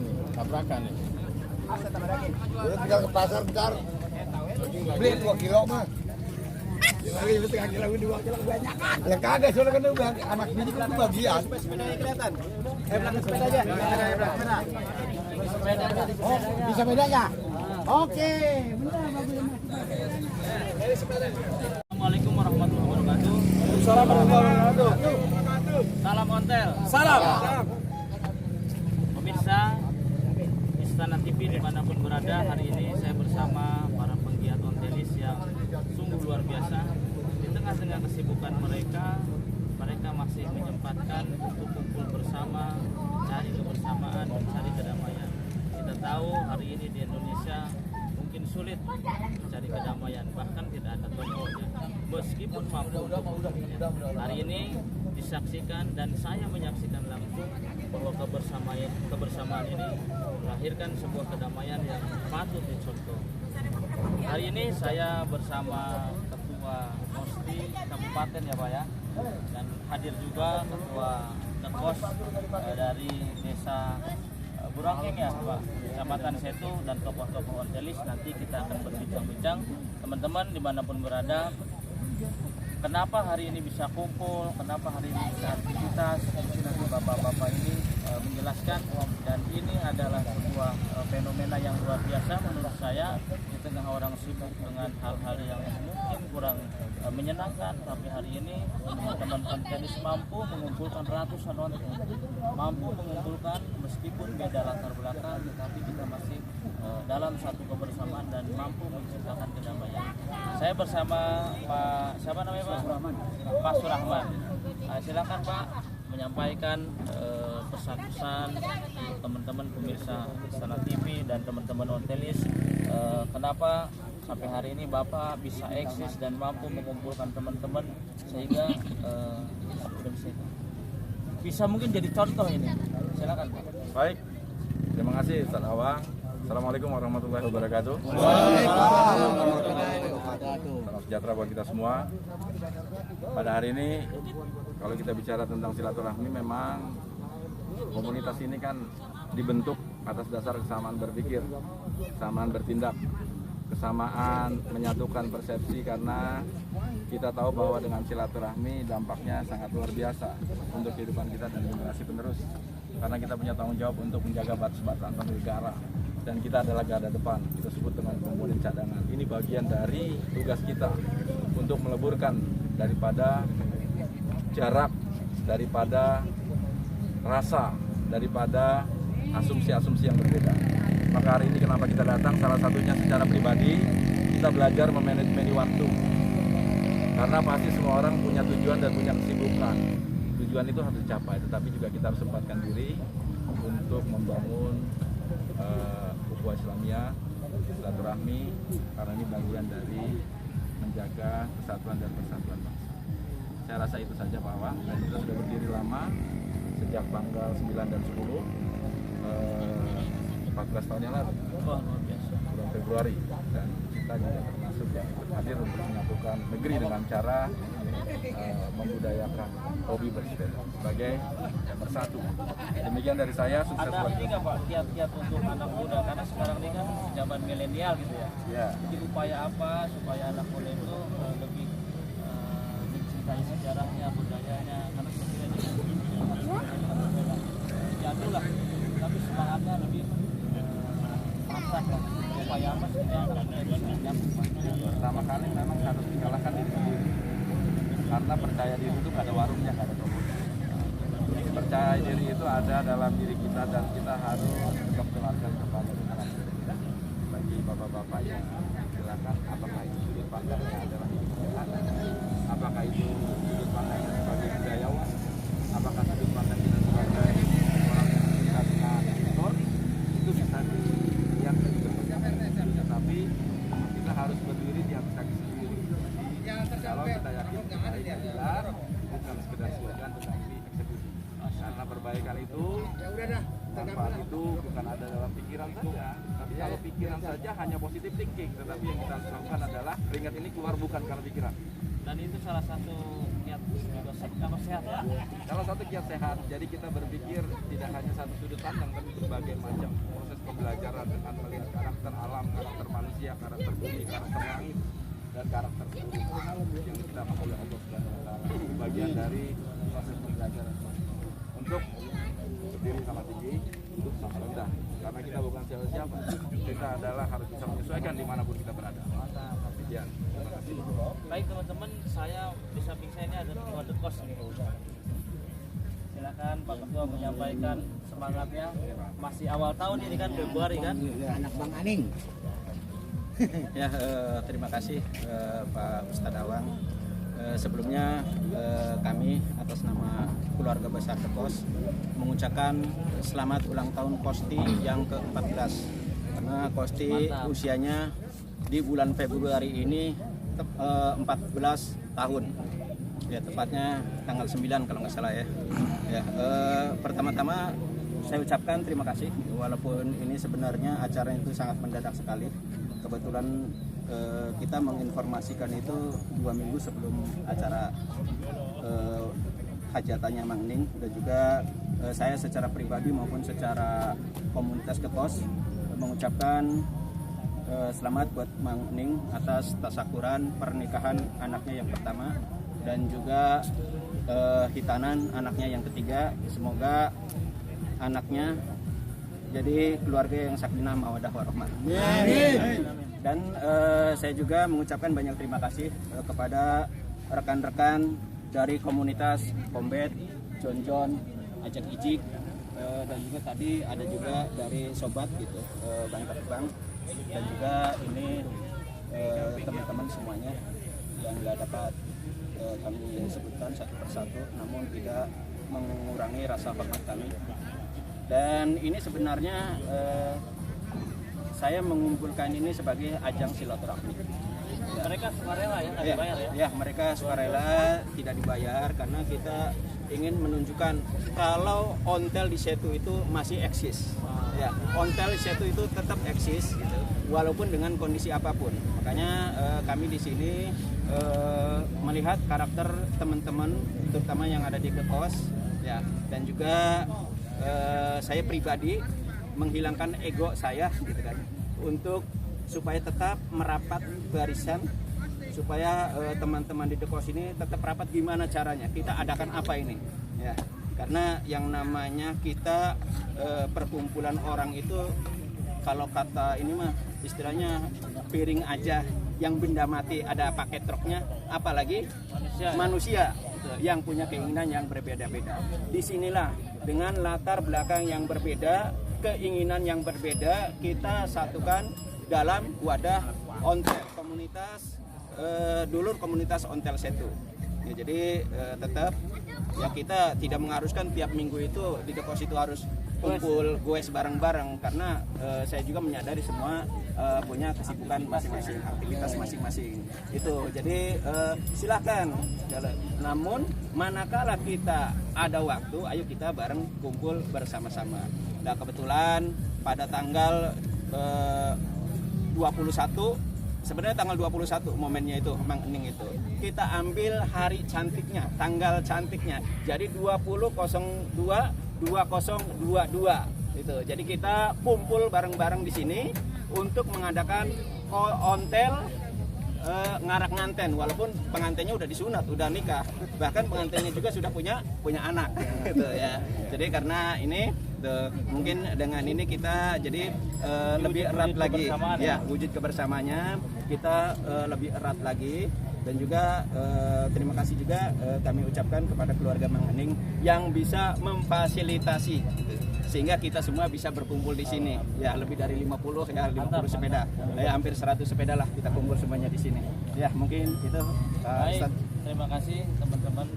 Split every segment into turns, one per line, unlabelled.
nih, tabrakan nih.
Tinggal ke pasar bentar. Beli 2 kilo mah. Lagi setengah kilo 2 kilo banyak kan? Ya kagak, soalnya kan udah anak bini kan bagian.
Sepedanya kelihatan. Belakang sepeda aja.
Oh, bisa bedanya? Oke, benar bagus.
Assalamualaikum warahmatullahi wabarakatuh.
Assalamualaikum warahmatullahi wabarakatuh.
Salam ontel.
Salam.
Pemirsa Istana TV dimanapun berada, hari ini saya bersama para penggiat ontelis yang sungguh luar biasa. Di tengah-tengah kesibukan mereka masih menyempatkan untuk kumpul bersama, cari kebersamaan, mencari kedamaian. Kita tahu hari ini di Indonesia mungkin sulit mencari kedamaian, bahkan tidak ada contohnya. Meskipun mampu, hari ini disaksikan dan saya menyaksikan langsung bahwa kebersamaan ini melahirkan sebuah kedamaian yang patut dicontoh. Hari ini saya bersama Ketua Mosti Kabupaten ya Pak ya, dan hadir juga Ketua Dekos dari Desa Burangkeng ya Pak, Kecamatan Setu, dan tokoh-tokoh ontelis. Nanti kita akan berbincang-bincang teman-teman dimanapun berada. Kenapa hari ini bisa kumpul, kenapa hari ini bisa aktivitas, mungkin nanti bapak-bapak ini menjelaskan. Dan ini adalah sebuah fenomena yang luar biasa menurut saya, di tengah orang sibuk dengan hal-hal yang mungkin kurang menyenangkan, tapi hari ini teman-teman ontelis mampu mengumpulkan ratusan ontel, mampu mengumpulkan meskipun beda latar belakang, tetapi kita masih dalam satu kebersamaan dan mampu menciptakan kedamaian. Saya bersama Pak, siapa namanya Pak? Pak Surahman. Silakan Pak menyampaikan pesan-pesan untuk teman-teman pemirsa Istana TV dan teman-teman ontelis. Kenapa sampai hari ini Bapak bisa eksis dan mampu mengumpulkan teman-teman sehingga bisa mungkin jadi contoh ini. Silakan Pak.
Baik. Terima kasih Ustaz Awang. Assalamualaikum warahmatullahi wabarakatuh. Salam sejahtera buat kita semua. Pada hari ini kalau kita bicara tentang silaturahmi, memang komunitas ini kan dibentuk atas dasar kesamaan berpikir, kesamaan bertindak, kesamaan menyatukan persepsi, karena kita tahu bahwa dengan silaturahmi dampaknya sangat luar biasa untuk kehidupan kita dan generasi penerus. Karena kita punya tanggung jawab untuk menjaga batas-batas antar negara, dan kita adalah garda depan, kita sebut dengan komponen cadangan. Ini bagian dari tugas kita untuk meleburkan daripada jarak, daripada rasa, daripada asumsi-asumsi yang berbeda. Maka hari ini kenapa kita datang, salah satunya secara pribadi kita belajar memanajemen waktu. Karena pasti semua orang punya tujuan dan punya kesibukan. Tujuan itu harus dicapai, tetapi juga kita harus sempatkan diri untuk membangun ukhuwah Islamiyah, silaturahmi, karena ini bagian dari menjaga kesatuan dan persatuan bangsa. Saya rasa itu saja Pak Awang, dan kita sudah berdiri lama sejak tanggal 9 dan 10, 14 tahun yang lalu, bulan Februari, dan kita juga termasuk yang hadir untuk menyatukan negeri dengan cara membudayakan hobi bersepeda sebagai yang bersatu. Demikian dari saya, sukses
Ada
buat
ini nggak Pak, kiat-kiat untuk anak muda, karena sekarang ini kan zaman milenial gitu ya.
ya.
Jadi upaya apa supaya anak muda itu lebih mencintai sejarahnya, budayanya, karena sebenarnya jadul lah, tapi semangatnya lebih masak lah. Upaya apa sih yang
Pertama kali memang harus dikalahkan diri sendiri, karena percaya diri itu gak ada warungnya, gak ada tokonya. Percaya diri itu ada dalam diri kita, dan kita harus tetap jelaskan kepada anak kita. Bagi bapak-bapak yang silakan, apakah itu sudut pandangnya adalah kebijakan, apakah itu sudut pandangnya sebagai budayawan, apakah sudut pandang kita sebagai orang yang cinta dengan motor, itu bisa dilihat dari berbagai macam. Tetapi kita harus berdiri di atas kaki sendiri. Kalau kita yakin baik adalah bukan sekedar slogan, tetapi eksekusi. Karena perbaikan itu, manfaat itu bukan ada dalam pikiran saja. Tapi kalau pikiran saja hanya positif thinking, tetapi yang kita harus lakukan adalah keringat ini keluar bukan karena pikiran.
Dan itu salah satu kiat juga sehat ya.
Salah satu kiat sehat. Jadi kita berpikir tidak hanya satu sudut pandang, tapi berbagai macam proses pembelajaran dengan melihat karakter alam, karakter manusia, karakter bumi, karakter langit, dan karakter bumi yang kita oleh Allah Subhanahu wa Ta'ala. Bagian dari proses pembelajaran untuk berdiri sama tinggi, duduk sama rendah. Karena kita bukan siapa-siapa, kita adalah harus bisa menyesuaikan dimanapun kita berada. Ya, terima kasih.
Baik teman-teman, saya di samping saya ini ada Ketua Dekos nih. Silakan Pak Ketua menyampaikan semangatnya. Masih awal tahun ini kan, Februari kan?
Anak Bang Aning.
Ya, terima kasih Pak Ustadz Awang. Sebelumnya kami atas nama keluarga besar Dekos mengucapkan selamat ulang tahun Kosti yang ke-14. Karena Kosti usianya di bulan Februari ini 14 tahun. Ya, tepatnya tanggal 9 kalau nggak salah ya. Ya, pertama-tama saya ucapkan terima kasih, walaupun ini sebenarnya acara itu sangat mendadak sekali. Kebetulan kita menginformasikan itu 2 minggu sebelum acara hajatannya Mang Ning, dan juga saya secara pribadi maupun secara komunitas Dekos mengucapkan selamat buat Mang Ning atas tasyakuran pernikahan anaknya yang pertama, dan juga hitanan anaknya yang ketiga. Semoga anaknya jadi keluarga yang sakinah mawaddah warahmah. Dan saya juga mengucapkan banyak terima kasih kepada rekan-rekan dari komunitas Kombet, Jon, Ajak Ijik, dan juga tadi ada juga dari sobat gitu, Bang Terbang, dan juga ini teman-teman semuanya yang nggak dapat kami sebutkan satu persatu, namun tidak mengurangi rasa hormat kami. Dan ini sebenarnya saya mengumpulkan ini sebagai ajang silaturahmi.
Mereka sukarela ya, nggak dibayar ya?
Ya, mereka sukarela, tidak dibayar, karena kita ingin menunjukkan kalau ontel di Setu itu masih eksis. Ya, ontel di Setu itu tetap eksis, gitu, walaupun dengan kondisi apapun. Makanya kami di sini melihat karakter teman-teman, terutama yang ada di Dekos, ya, dan juga saya pribadi menghilangkan ego saya, gitu kan, untuk supaya tetap merapat barisan, supaya teman-teman di Dekos ini tetap rapat. Gimana caranya? Kita adakan apa ini? Ya, karena yang namanya kita perkumpulan orang itu, kalau kata ini mah istilahnya piring aja yang benda mati ada pakai truknya, apalagi manusia gitu, yang punya keinginan yang berbeda-beda. Disinilah dengan latar belakang yang berbeda, keinginan yang berbeda, kita satukan dalam wadah ontel komunitas dulur komunitas ontel Setu. Ya, jadi tetap ya kita tidak mengharuskan tiap minggu itu di Dekos itu harus kumpul goes bareng-bareng, karena saya juga menyadari semua punya kesibukan masing-masing, aktivitas masing-masing itu. Jadi silakan, namun manakala kita ada waktu, ayo kita bareng kumpul bersama-sama. Nah, kebetulan pada tanggal 21, sebenarnya tanggal 21 momennya itu Mang Ening itu kita ambil hari cantiknya, tanggal cantiknya, jadi 20.02.2022 itu. Jadi kita kumpul bareng-bareng di sini untuk mengadakan ontel ngarak nganten, walaupun pengantinnya udah disunat, udah nikah, bahkan pengantinnya juga sudah punya anak gitu ya. Jadi karena ini mungkin dengan ini kita jadi lebih erat lagi ya, wujud kebersamaannya kita lebih erat lagi. Dan juga terima kasih juga kami ucapkan kepada keluarga Mang Ening yang bisa memfasilitasi gitu, sehingga kita semua bisa berkumpul di sini ya, lebih dari 50 sepeda ya, hampir 100 sepeda lah kita kumpul semuanya di sini ya. Mungkin itu
Baik, terima kasih teman-teman,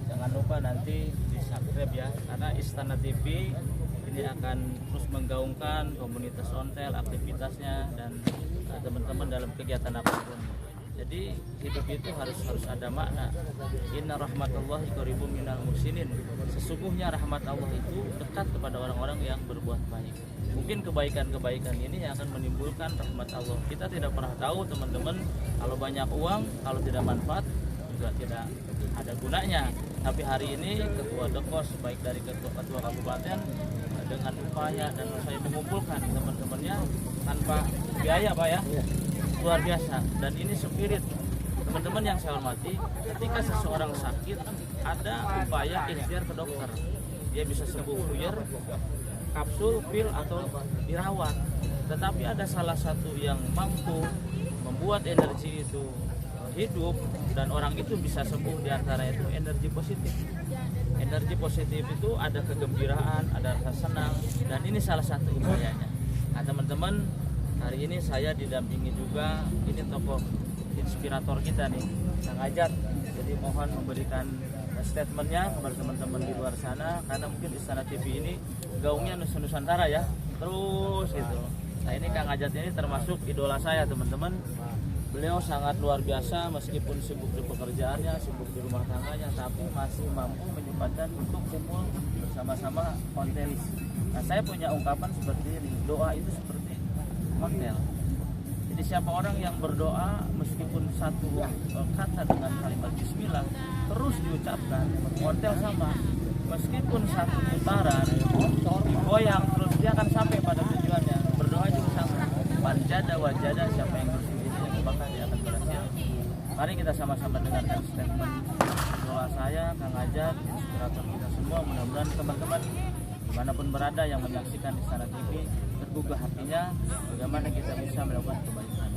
jangan lupa nanti di subscribe ya, karena Istana TV ini akan terus menggaungkan komunitas ontel, aktivitasnya, dan teman-teman dalam kegiatan apapun. Jadi hidup itu harus ada makna. Inna rahmatullahi qaribun minal muhsinin. Sesungguhnya rahmat Allah itu dekat kepada orang-orang yang berbuat baik. Mungkin kebaikan-kebaikan ini yang akan menimbulkan rahmat Allah. Kita tidak pernah tahu teman-teman, kalau banyak uang, kalau tidak manfaat, juga tidak ada gunanya. Tapi hari ini ketua Dekos baik dari ketua kabupaten dengan upaya dan saya mengumpulkan teman-temannya tanpa biaya Pak ya, luar biasa. Dan ini spirit teman-teman yang saya hormati, ketika seseorang sakit ada upaya ikhtiar ke dokter, dia bisa sembuh puyer, kapsul, pil atau dirawat. Tetapi ada salah satu yang mampu membuat energi itu hidup dan orang itu bisa sembuh, diantara itu energi positif. Energi positif itu ada kegembiraan, ada rasa senang, dan ini salah satu upayanya. Nah teman-teman, hari ini saya didampingi juga, ini tokoh inspirator kita nih, Kang Ajat. Jadi mohon memberikan statementnya kepada teman-teman di luar sana, karena mungkin Istana TV ini gaungnya Nusantara ya, terus gitu. Nah ini Kang Ajat ini termasuk idola saya teman-teman. Beliau sangat luar biasa meskipun sibuk di pekerjaannya, sibuk di rumah tangganya, tapi masih mampu menyempatkan untuk kumpul bersama-sama ontelis. Nah saya punya ungkapan seperti ini, doa itu seperti ontel. Jadi siapa orang yang berdoa meskipun satu kata dengan kalimat bismillah terus diucapkan, ontel sama. Meskipun satu putaran digoyang terus dia akan sampai pada tujuannya. Berdoa juga sama. Manjada wajada, siapa yang bersih maka dia akan berhasil. Mari kita sama-sama dengarkan statement doa saya, Kang Ajat, inspirator kita semua. Mudah-mudahan teman-teman dimanapun berada yang menyaksikan Istana TV tergugah hatinya bagaimana kita bisa melakukan kebaikan.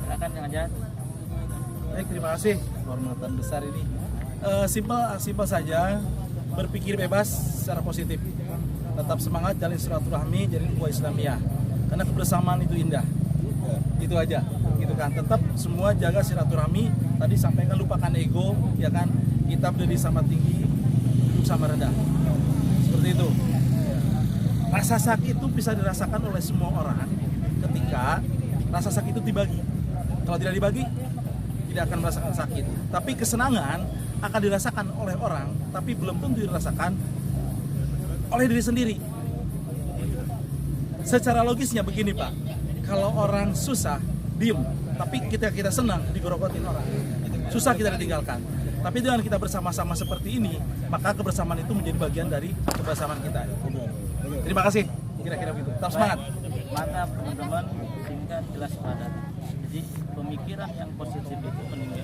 Silakan Kang Ajat.
Baik, terima kasih kehormatan besar ini. Simpel saja, berpikir bebas secara positif. Tetap semangat jalin silaturahmi, jalin ukhuwah Islamiyah. Karena kebersamaan itu indah. Itu aja, gitu kan. Tetap semua jaga silaturahmi. Tadi sampaikan lupakan ego, ya kan. Kita berdiri sama tinggi, duduk sama rendah. Seperti itu. Rasa sakit itu bisa dirasakan oleh semua orang ketika rasa sakit itu dibagi. Kalau tidak dibagi, tidak akan merasakan sakit. Tapi kesenangan akan dirasakan oleh orang, tapi belum tentu dirasakan oleh diri sendiri. Secara logisnya begini Pak, kalau orang susah, diem. Tapi kita senang, digorokotin orang. Susah kita ditinggalkan. Tapi dengan kita bersama-sama seperti ini, maka kebersamaan itu menjadi bagian dari kebersamaan kita. Terima kasih, kira-kira begitu. Tetap semangat.
Mantap teman-teman, singkat, jelas, padat. Jadi pemikiran yang positif itu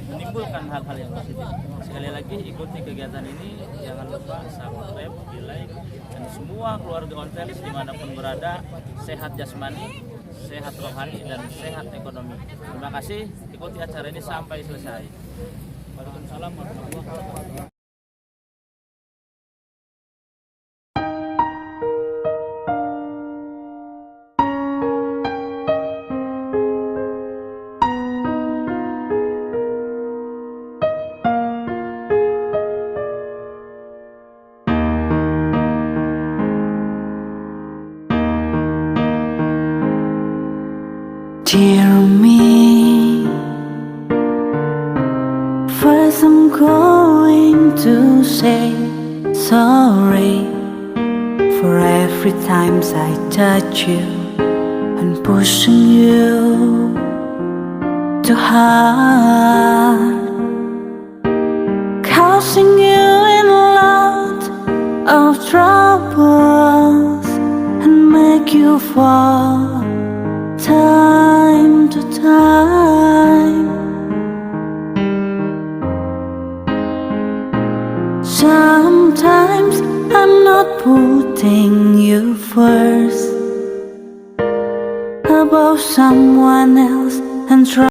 menimbulkan hal-hal yang positif. Sekali lagi ikuti kegiatan ini, jangan lupa subscribe, di like, dan semua keluarga ontelis dimanapun berada sehat jasmani, sehat rohani, dan sehat ekonomi. Terima kasih, ikuti acara ini sampai selesai. Waalaikumsalam warahmatullahi wabarakatuh.
Dear me, first I'm going to say sorry for every time I touch you and pushing you too hard, causing you in a lot of troubles and make you fall time to time. Sometimes I'm not putting you first above someone else and try